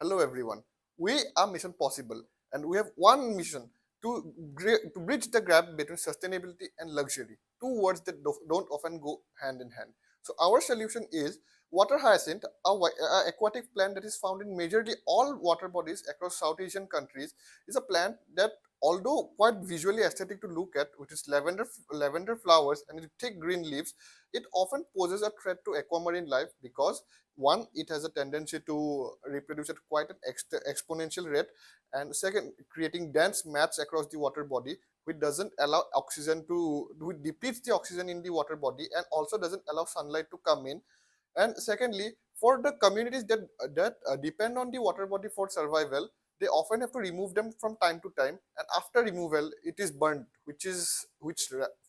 Hello everyone. We are Mission Possible and we have one mission to bridge the gap between sustainability and luxury, two words that don't often go hand in hand. So our solution is Water Hyacinth, a aquatic plant that is found in majorly all water bodies across South Asian countries, is a plant that although quite visually aesthetic to look at, with its lavender flowers and its thick green leaves, it often poses a threat to aquamarine life because one, it has a tendency to reproduce at quite an exponential rate, and second, creating dense mats across the water body, which doesn't allow oxygen to which depletes the oxygen in the water body and also doesn't allow sunlight to come in. And secondly, for the communities that depend on the water body for survival, they often have to remove them from time to time, and after removal it is burned,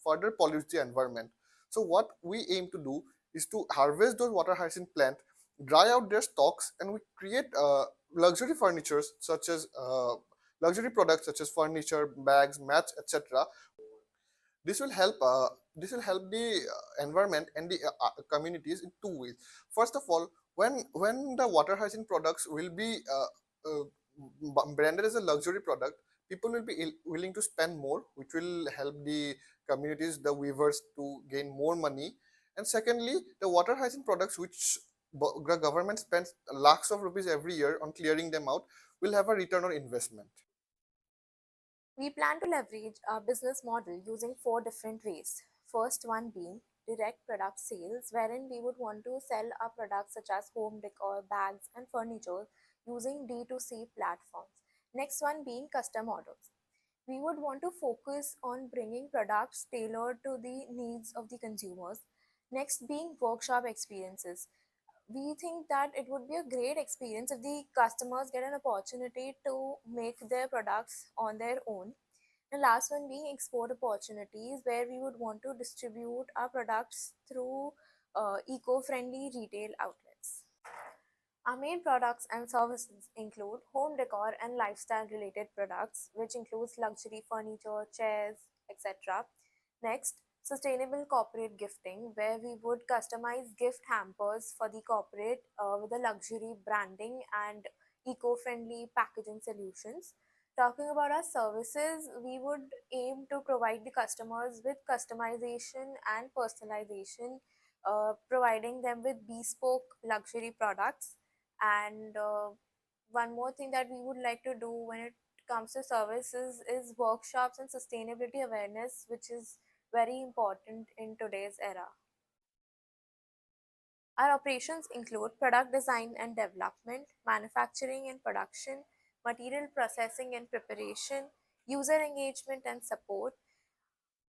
further pollutes the environment. So what we aim to do is to harvest those water hyacinth plant, dry out their stalks, and we create luxury furnitures such as luxury products such as furniture, bags, mats, etc. This will help. This will help the environment and the communities in two ways. First of all, when the water hyacinth products will be branded as a luxury product, people will be willing to spend more, which will help the communities, the weavers, to gain more money. And secondly, the water hyacinth products, which the government spends lakhs of rupees every year on clearing them out, will have a return on investment. We plan to leverage our business model using four different ways. First one being direct product sales, wherein we would want to sell our products such as home decor, bags, and furniture using D2C platforms. Next one being custom orders. We would want to focus on bringing products tailored to the needs of the consumers. Next being workshop experiences. We think that it would be a great experience if the customers get an opportunity to make their products on their own. The last one being export opportunities, where we would want to distribute our products through eco-friendly retail outlets. Our main products and services include home decor and lifestyle related products, which includes luxury furniture, chairs, etc. Next, sustainable corporate gifting, where we would customize gift hampers for the corporate with a luxury branding and eco-friendly packaging solutions. Talking about our services, we would aim to provide the customers with customization and personalization, providing them with bespoke luxury products. And one more thing that we would like to do when it comes to services is workshops and sustainability awareness, which is very important in today's era. Our operations include product design and development, manufacturing and production, material processing and preparation, user engagement and support,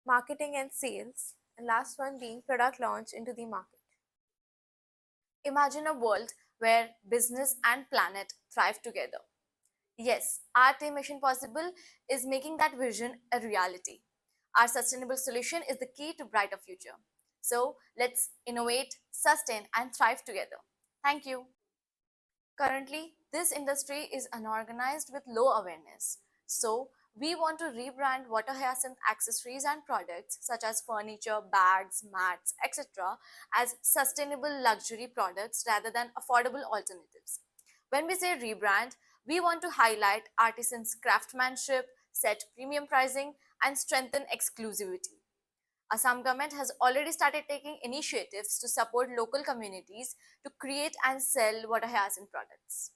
marketing and sales, and last one being product launch into the market. Imagine a world where business and planet thrive together. Yes, our team Mission Possible is making that vision a reality. Our sustainable solution is the key to brighter future. So let's innovate, sustain, and thrive together. Thank you. Currently, this industry is unorganized with low awareness. So, we want to rebrand water hyacinth accessories and products such as furniture, bags, mats, etc. as sustainable luxury products rather than affordable alternatives. When we say rebrand, we want to highlight artisans' craftsmanship, set premium pricing, and strengthen exclusivity. Assam government has already started taking initiatives to support local communities to create and sell water hyacinth products.